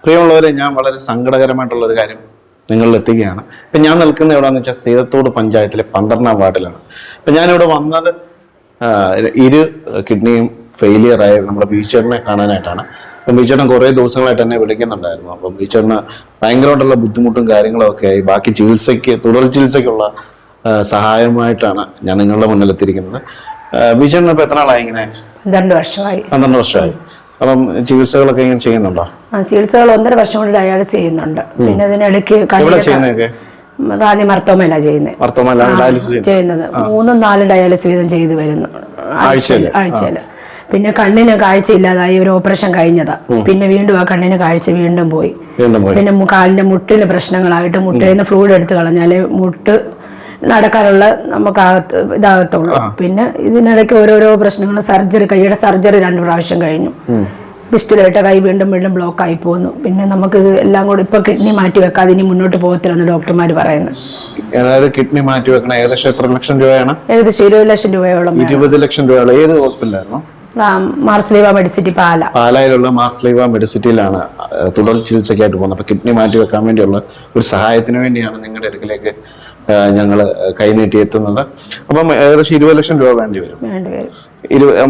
പ്രിയമുള്ളവരെ, ഞാൻ വളരെ സങ്കടകരമായിട്ടുള്ളൊരു കാര്യം നിങ്ങളിൽ എത്തുകയാണ്. ഇപ്പം ഞാൻ നിൽക്കുന്ന എവിടെയാണെന്ന് വെച്ചാൽ സീതത്തോട് പഞ്ചായത്തിലെ 12ാം വാർഡിലാണ്. ഇപ്പം ഞാനിവിടെ വന്നത് ഇരു കിഡ്നിയും ഫെയിലിയറായ നമ്മുടെ ബീച്ചേട്ടനെ കാണാനായിട്ടാണ്. അപ്പം ബീച്ചേട്ടൻ കുറേ ദിവസങ്ങളായിട്ട് എന്നെ വിളിക്കുന്നുണ്ടായിരുന്നു. അപ്പം ബീച്ചേട്ടന് ഭയങ്കരമായിട്ടുള്ള ബുദ്ധിമുട്ടും കാര്യങ്ങളൊക്കെ ആയി ബാക്കി തുടർ ചികിത്സയ്ക്കുള്ള സഹായമായിട്ടാണ് ഞാൻ നിങ്ങളുടെ മുന്നിലെത്തിയിരിക്കുന്നത്. ബീച്ചേട്ടന് ഇപ്പം എത്ര നാളായി ഇങ്ങനെ? 12 വർഷമായി. 12 വർഷമായി. അപ്പം ചികിത്സകളൊക്കെ ഇങ്ങനെ ചെയ്യുന്നുണ്ടോ? ചികിത്സകൾ 1.5 വർഷം കൊണ്ട് ഡയാലിസിസ് ചെയ്യുന്നുണ്ട്. പിന്നെ ഇതിനിടയ്ക്ക് റാന്നി മർത്തോമല ചെയ്യുന്നത് 3-4 ഡയാലിസിസ് വീതം ചെയ്തു വരുന്നു ആഴ്ചയിൽ. പിന്നെ കണ്ണിന് കാഴ്ചയില്ലാതായി ഒരു ഓപ്പറേഷൻ കഴിഞ്ഞതാ. പിന്നെ വീണ്ടും ആ കണ്ണിന് കാഴ്ച വീണ്ടും പോയി. പിന്നെ കാലിന്റെ മുട്ടിന് പ്രശ്നങ്ങളായിട്ട് മുട്ടിൽ നിന്ന് ഫ്ലൂയിഡ് എടുത്ത് കളഞ്ഞാല് മുട്ട് നടക്കാനുള്ള നമുക്ക് ഇതാകത്തുള്ളൂ. പിന്നെ ഇതിനിടയ്ക്ക് ഓരോരോ പ്രശ്നങ്ങൾ, കൈയുടെ സർജറി 2 പ്രാവശ്യം കഴിഞ്ഞു. പിസ്റ്റിലായിട്ട് കൈ വീണ്ടും ബ്ലോക്ക് ആയി പോകുന്നു. പിന്നെ നമുക്ക് ഇത് എല്ലാം കൂടി ഇപ്പൊ കിഡ്നി മാറ്റി വെക്കാതെ ഇനി മുന്നോട്ട് പോകത്തില്ലെന്ന് ഡോക്ടർമാർ പറയുന്നത്. അതായത് കിഡ്നി മാറ്റി വെക്കണം. ഏകദേശം എത്ര ലക്ഷം രൂപയാണ്? ഏകദേശം 20 ലക്ഷം രൂപയോളം. 20 ലക്ഷം രൂപയോളം. ഏത് ഹോസ്പിറ്റലായിരുന്നു? മാർസ്ലീവ മെഡിസിറ്റി പാലായിലുള്ള മാർസ്ലീവ മെഡിസിറ്റിയിലാണ് തുടർ ചികിത്സയ്ക്കായിട്ട് പോകുന്നത്. അപ്പൊ കിഡ്നി മാറ്റി വെക്കാൻ വേണ്ടിയുള്ള ഒരു സഹായത്തിന് വേണ്ടിയാണ് നിങ്ങളുടെ അടുക്കിലേക്ക് ഞങ്ങൾ കൈനീട്ടി എത്തുന്നത്. അപ്പം ഏകദേശം 20 ലക്ഷം രൂപ വേണ്ടി വരും.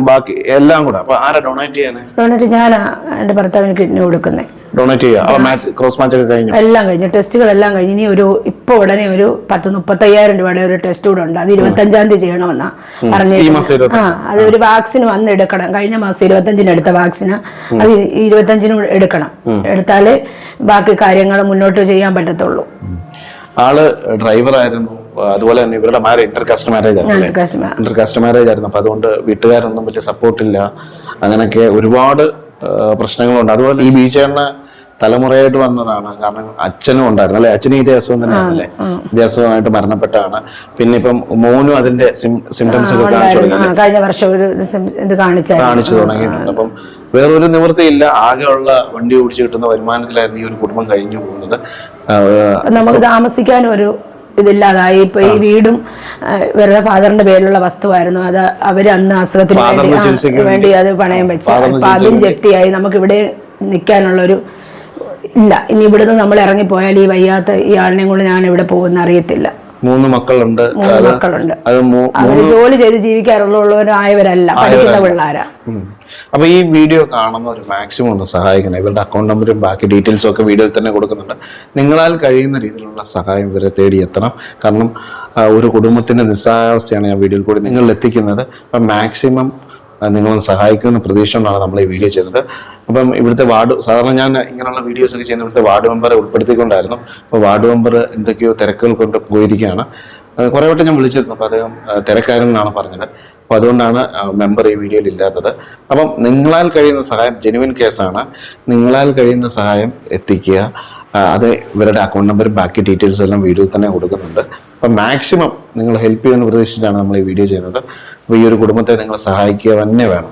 ബാക്കി എല്ലാം കൂടെ അപ്പൊ ആരാ ഡൊണേറ്റ് ചെയ്യാന്? ഞാൻ എന്റെ ഭർത്താവിന് കിഡ്നി കൊടുക്കുന്നത്. ഡൊണേറ്റ് ചെയ്യാം. ക്രോസ് മാച്ച് ഒക്കെ കഴിഞ്ഞു? എല്ലാം കഴിഞ്ഞു. ടെസ്റ്റുകളെല്ലാം കഴിഞ്ഞു. ഇനി ഇപ്പൊ ഉടനെ ഒരു 10-35,000 രൂപയുടെ ഒരു ടെസ്റ്റ് കൂടെ ഉണ്ട്. അത് 25-ാം തീയതി ചെയ്യണമെന്നാ പറഞ്ഞിരിക്കുന്നത്. അത് ഒരു വാക്സിൻ വന്ന് എടുക്കണം. കഴിഞ്ഞ മാസം 25-ന് എടുത്ത വാക്സിന് അത് 25-ന് എടുക്കണം. എടുത്താലേ ബാക്കി കാര്യങ്ങൾ മുന്നോട്ട് ചെയ്യാൻ പറ്റത്തുള്ളൂ. ആള് ഡ്രൈവർ ആയിരുന്നു. അതുപോലെ തന്നെ ഇവരുടെ ഇന്റർ കാസ്റ്റ് മാരേജ് ആയിരുന്നു. അപ്പൊ അതുകൊണ്ട് വീട്ടുകാരൊന്നും വലിയ സപ്പോർട്ടില്ല. അങ്ങനെയൊക്കെ ഒരുപാട് പ്രശ്നങ്ങളുണ്ട്. അതുപോലെ ഈ ബീച്ചേട്ടന് തലമുറയായിട്ട് വന്നതാണ്. കാരണം അച്ഛനും ഉണ്ടായിരുന്നു അല്ലെ? അച്ഛനും ഇതേ അസുഖം തന്നെയാണല്ലേ? ഇതേ അസുഖമായിട്ട് മരണപ്പെട്ടാണ്. പിന്നെ ഇപ്പം മോനും അതിന്റെ സിംറ്റംസ് ഒക്കെ കഴിഞ്ഞ വർഷം കാണിച്ചു തുടങ്ങിയിട്ടുണ്ട്. അപ്പം വേറൊരു നിവൃത്തിയില്ല. ആകെയുള്ള വണ്ടി ഓടിച്ചു കിട്ടുന്ന വരുമാനത്തിലായിരുന്നു ഈ ഒരു കുടുംബം കഴിഞ്ഞു പോകുന്നത്. നമുക്ക് താമസിക്കാൻ ഒരു ഇതില്ലാതായി. ഇപ്പൊ ഈ വീടും ഇവരുടെ ഫാദറിന്റെ പേരിലുള്ള വസ്തുവായിരുന്നു. അത് അവര് അന്ന് അസുഖത്തിന് വേണ്ടി അത് പണയം വെച്ച് അതും ജപ്തിയായി. നമുക്ക് ഇവിടെ നിൽക്കാനുള്ളൊരു ഇല്ല. ഇനി ഇവിടുന്ന് നമ്മൾ ഇറങ്ങിപ്പോയാൽ ഈ വയ്യാത്ത ഈ ആളിനെയും കൊണ്ട് ഞാൻ ഇവിടെ പോകുന്ന അറിയത്തില്ല. 3 മക്കളുണ്ട്. അവര് ജോലി ചെയ്ത് ജീവിക്കാറുള്ളവരായവരല്ല, പഠിക്കുന്ന പിള്ളേരാ. അപ്പൊ ഈ വീഡിയോ കാണുന്നവർ മാക്സിമം ഒന്ന് സഹായിക്കണം. ഇവരുടെ അക്കൗണ്ട് നമ്പറും ബാക്കി ഡീറ്റെയിൽസും ഒക്കെ വീഡിയോയിൽ തന്നെ കൊടുക്കുന്നുണ്ട്. നിങ്ങളാൽ കഴിയുന്ന രീതിയിലുള്ള സഹായം ഇവരെ തേടി എത്തണം. കാരണം ഒരു കുടുംബത്തിന്റെ നിസ്സഹായാവസ്ഥയാണ് ഞാൻ വീഡിയോയിൽ കൂടി നിങ്ങളിൽ എത്തിക്കുന്നത്. അപ്പം മാക്സിമം നിങ്ങളൊന്ന് സഹായിക്കുമെന്ന പ്രതീക്ഷ കൊണ്ടാണ് നമ്മൾ ഈ വീഡിയോ ചെയ്തത്. അപ്പം ഇവിടുത്തെ സാധാരണ ഞാൻ ഇങ്ങനെയുള്ള വീഡിയോസ് ഒക്കെ ചെയ്യുന്ന ഇവിടുത്തെ വാർഡ് മെമ്പറെ ഉൾപ്പെടുത്തിക്കൊണ്ടായിരുന്നു. അപ്പോൾ വാർഡ് മെമ്പർ എന്തൊക്കെയോ തിരക്കുകൾ കൊണ്ട് പോയിരിക്കുകയാണ്. കുറേ വട്ടം ഞാൻ വിളിച്ചിരുന്നു. അപ്പോൾ അദ്ദേഹം തിരക്കാരെന്നാണ് പറഞ്ഞത്. അപ്പോൾ അതുകൊണ്ടാണ് മെമ്പർ ഈ വീഡിയോയിൽ ഇല്ലാത്തത്. അപ്പം നിങ്ങളാൽ കഴിയുന്ന സഹായം, ജെനുവിൻ കേസാണ്, നിങ്ങളാൽ കഴിയുന്ന സഹായം എത്തിക്കുക. അത് ഇവരുടെ അക്കൗണ്ട് നമ്പറും ബാക്കി ഡീറ്റെയിൽസും എല്ലാം വീഡിയോയിൽ തന്നെ കൊടുക്കുന്നുണ്ട്. അപ്പം മാക്സിമം നിങ്ങൾ ഹെൽപ്പ് ചെയ്യുമെന്ന് പ്രതീക്ഷിച്ചിട്ടാണ് നമ്മൾ ഈ വീഡിയോ ചെയ്യുന്നത്. അപ്പോൾ ഈ ഒരു കുടുംബത്തെ നിങ്ങൾ സഹായിക്കുക തന്നെ വേണം.